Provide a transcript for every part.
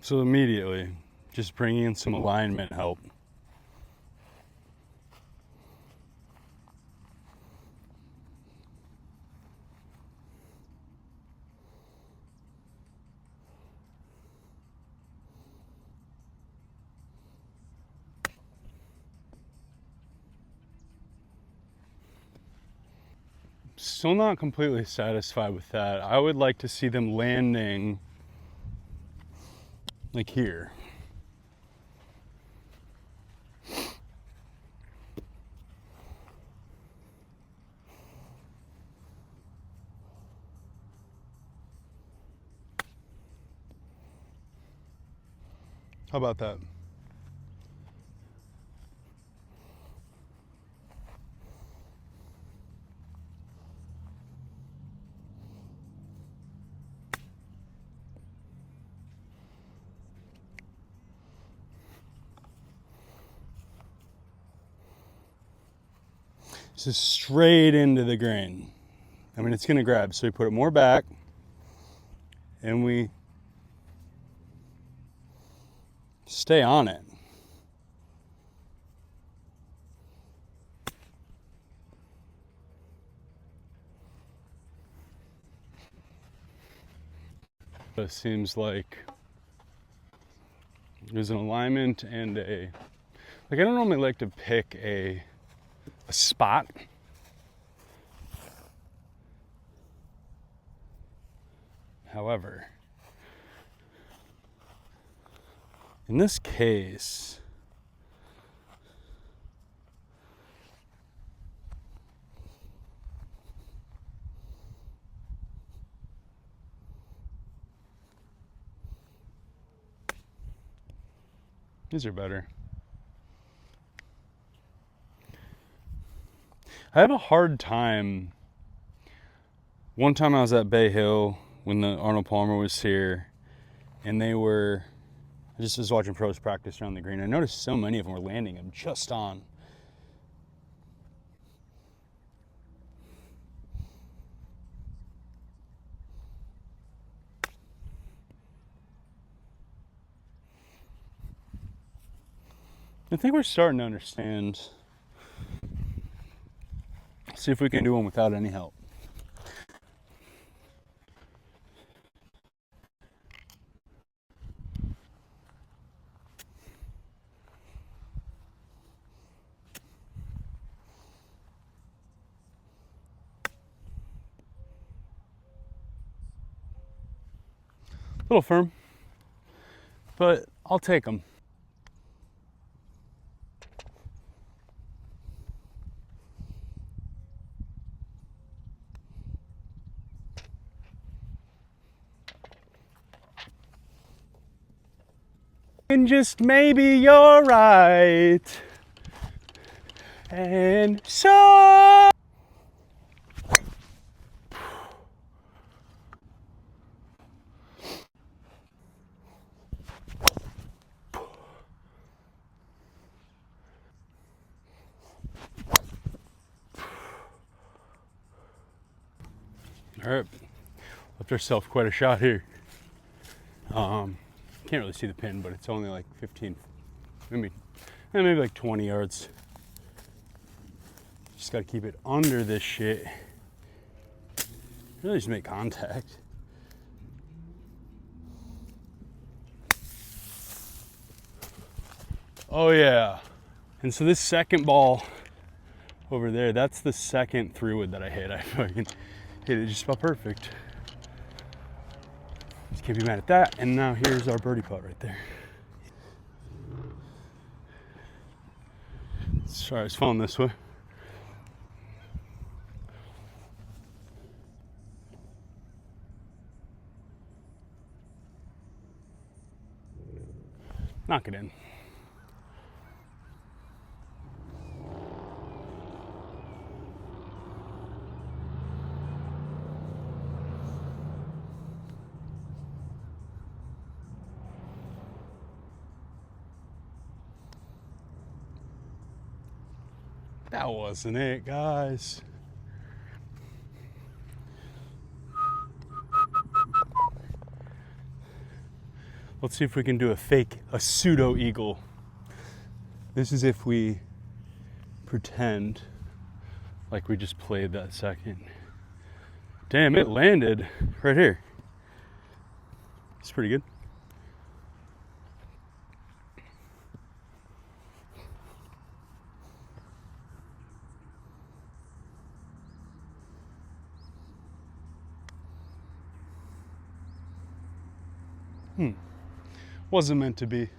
So immediately, just bringing in some alignment help. Still not completely satisfied with that. I would like to see them landing like here. How about that? This is straight into the grain. I mean, it's gonna grab, so we put it more back and we stay on it. It seems like there's an alignment and I don't normally like to pick a spot. However, in this case, these are better. I have a hard time. One time I was at Bay Hill when the Arnold Palmer was here, and I just was watching pros practice around the green. I noticed so many of them were landing them just on. I think we're starting to understand. See if we can do one without any help. A little firm, but I'll take them. And just maybe you're right. And so all right, left ourselves quite a shot here. Can't really see the pin, but it's only like 15, maybe like 20 yards. Just gotta keep it under this shit. Really just make contact. Oh yeah. And so this second ball over there, that's the second 3-wood that I hit. I fucking hit it just about perfect. Just can't be mad at that. And now here's our birdie putt right there. Sorry, it's falling this way. Knock it in. That wasn't it, guys. Let's see if we can do a pseudo eagle. This is if we pretend like we just played that second. Damn, it landed right here. It's pretty good. Wasn't meant to be.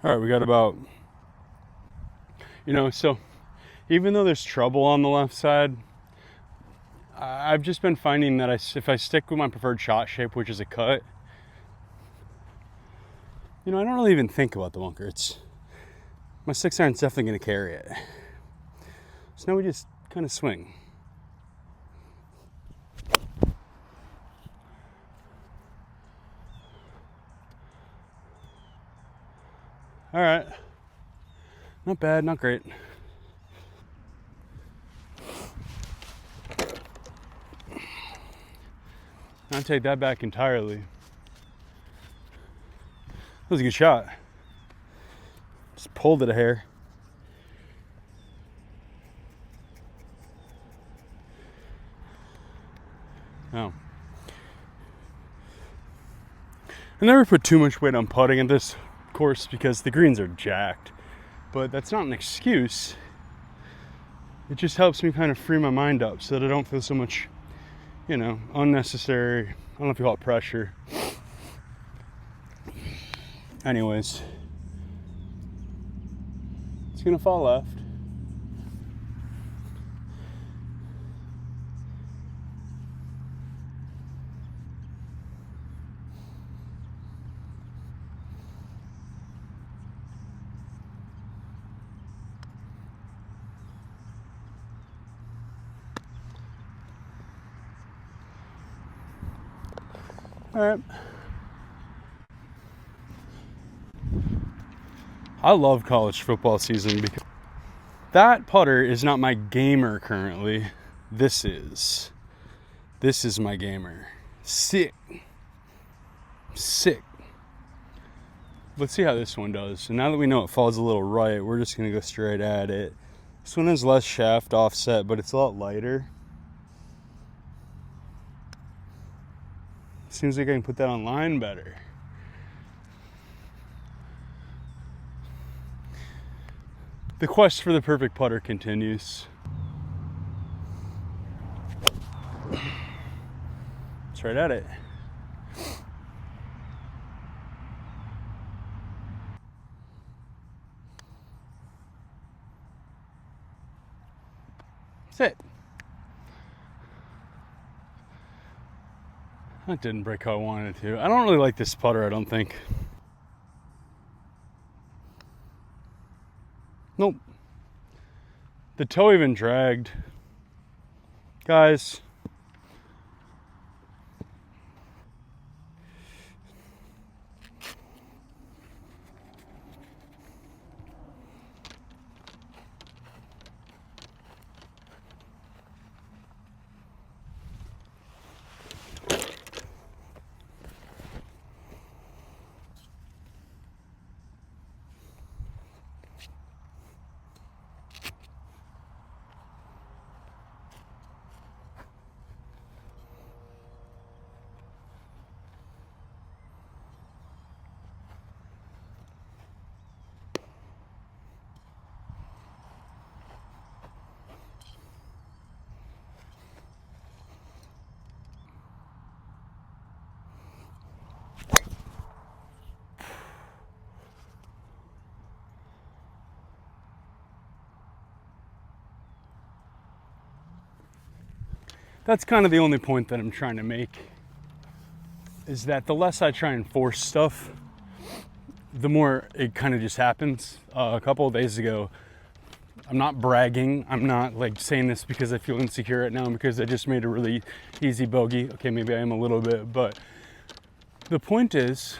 All right, we got about, so even though there's trouble on the left side, I've just been finding that if I stick with my preferred shot shape, which is a cut, I don't really even think about the bunker. My 6-iron's definitely going to carry it. So now we just kind of swing. All right. Not bad, not great. I'll take that back entirely. That was a good shot. Just pulled it a hair. Oh. I never put too much weight on putting in this course because the greens are jacked, but that's not an excuse. It just helps me kind of free my mind up so that I don't feel so much, unnecessary, I don't know if you call it pressure. Anyways, it's gonna fall left. All right. I love college football season because that putter is not my gamer currently. This is my gamer. Sick. Let's see how this one does. So now that we know it falls a little right, we're just gonna go straight at it. This one has less shaft offset, but it's a lot lighter. Seems like I can put that on line better. The quest for the perfect putter continues. It's right at it. That's it. That didn't break how I wanted it to. I don't really like this putter, I don't think. Nope. The toe even dragged. Guys. That's kind of the only point that I'm trying to make, is that the less I try and force stuff, the more it kind of just happens. A couple of days ago, I'm not bragging, I'm not like saying this because I feel insecure right now because I just made a really easy bogey. Okay, maybe I am a little bit, but the point is,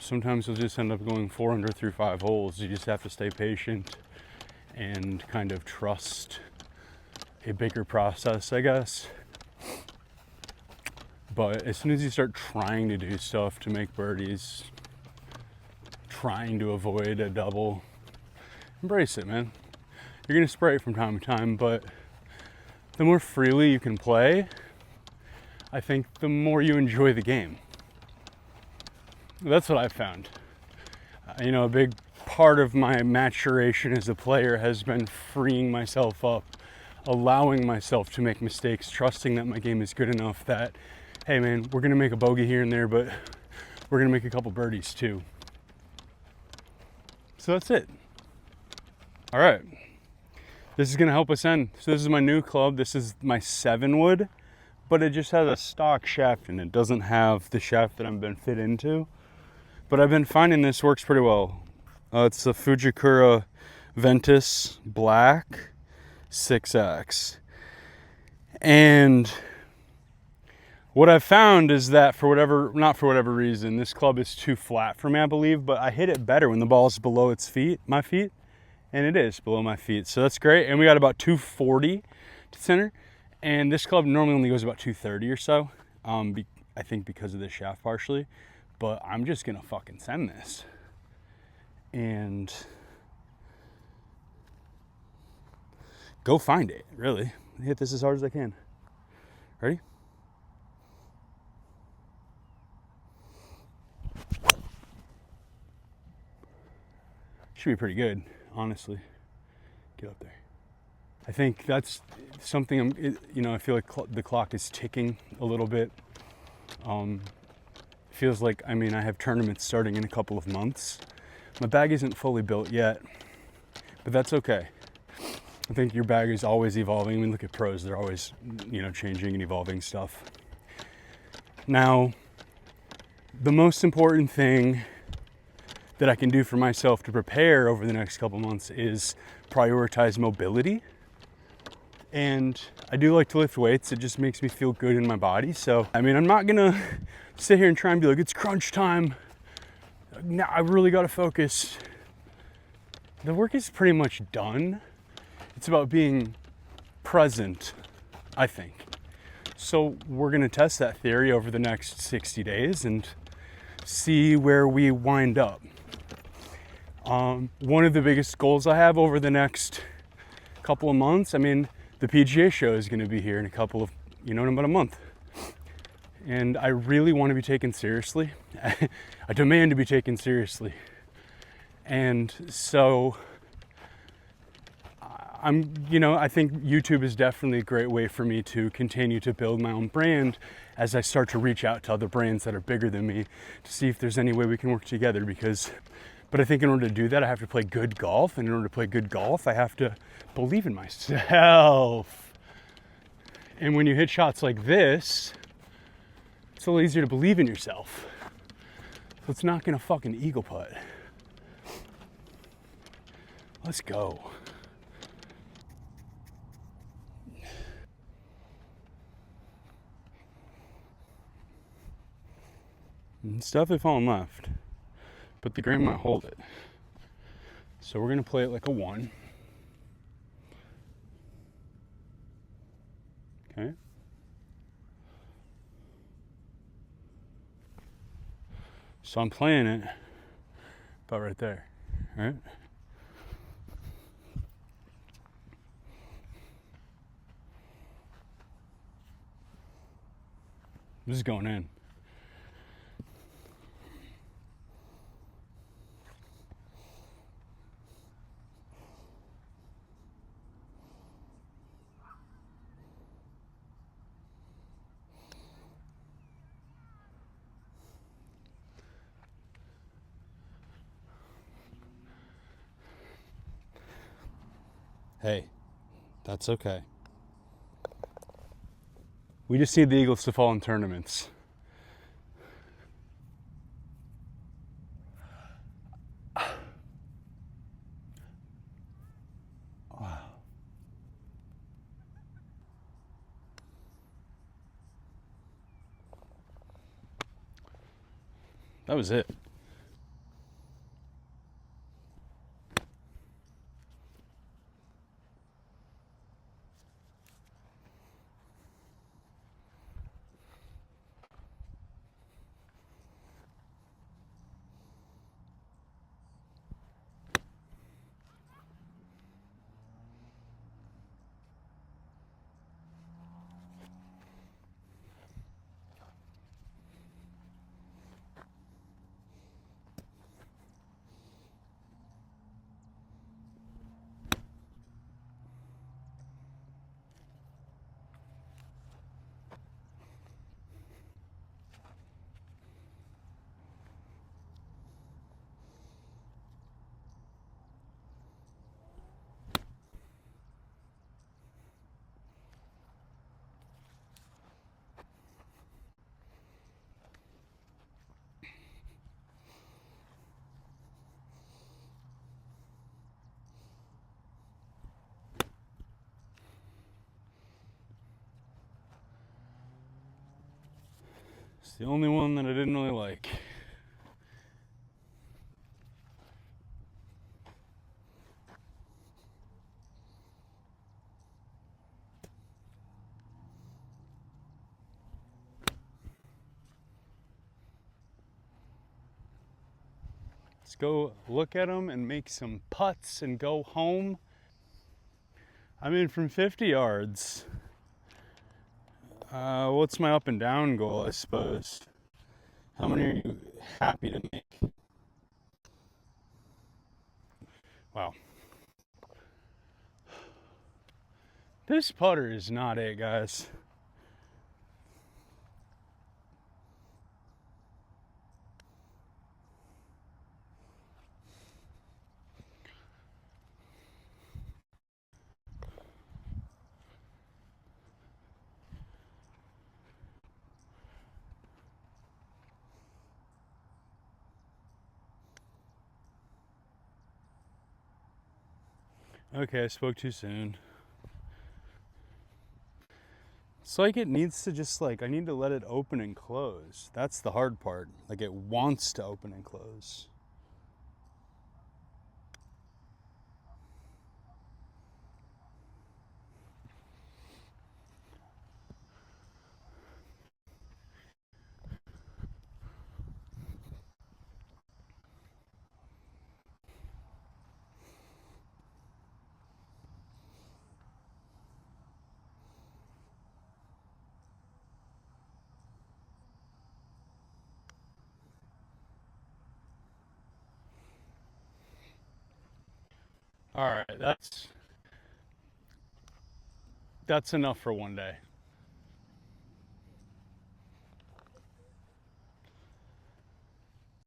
sometimes you'll just end up going 4 under through 5 holes. You just have to stay patient and kind of trust a bigger process, I guess. But as soon as you start trying to do stuff to make birdies, trying to avoid a double, embrace it, man. You're gonna spray it from time to time, but the more freely you can play, I think the more you enjoy the game. That's what I've found. You know, a big part of my maturation as a player has been freeing myself up, allowing myself to make mistakes, trusting that my game is good enough that, hey man, we're gonna make a bogey here and there, but we're gonna make a couple birdies too. So that's it. All right, this is gonna help us end. So this is my new club. This is my 7-wood, but it just has a stock shaft and it doesn't have the shaft that I've been fit into. But I've been finding this works pretty well. It's the Fujikura Ventus Black 6X. And what I've found is that not for whatever reason, this club is too flat for me, I believe, but I hit it better when the ball is below my feet, and it is below my feet. So that's great. And we got about 240 to center, and this club normally only goes about 230 or so, I think because of the shaft partially, but I'm just gonna fucking send this. And go find it, really. Hit this as hard as I can. Ready? Should be pretty good, honestly. Get up there. I think that's something I feel like the clock is ticking a little bit. Feels like, I have tournaments starting in a couple of months. My bag isn't fully built yet, but that's okay. I think your bag is always evolving. Look at pros, they're always, changing and evolving stuff. Now, the most important thing that I can do for myself to prepare over the next couple months is prioritize mobility. And I do like to lift weights. It just makes me feel good in my body. So, I'm not gonna sit here and try and be like, it's crunch time. Now I really gotta focus. The work is pretty much done. It's about being present, I think. So we're gonna test that theory over the next 60 days and see where we wind up. One of the biggest goals I have over the next couple of months, the PGA show is gonna be here in in about a month. And I really want to be taken seriously. I demand to be taken seriously. And so I think YouTube is definitely a great way for me to continue to build my own brand as I start to reach out to other brands that are bigger than me to see if there's any way we can work together. But I think in order to do that, I have to play good golf. And in order to play good golf, I have to believe in myself. And when you hit shots like this, it's a little easier to believe in yourself. So it's not gonna fucking eagle putt. Let's go. It's definitely falling left, but the green might hold it. So we're gonna play it like a 1. Okay. So I'm playing it about right there, right? This is going in. Hey, that's okay. We just need the Eagles to fall in tournaments. Wow. That was it. It's the only one that I didn't really like. Let's go look at them and make some putts and go home. I'm in from 50 yards. What's my up and down goal, I suppose? How many are you happy to make? Wow. This putter is not it, guys. Okay, I spoke too soon. It's like it needs to just like, I need to let it open and close. That's the hard part. Like it wants to open and close. All right, that's enough for one day.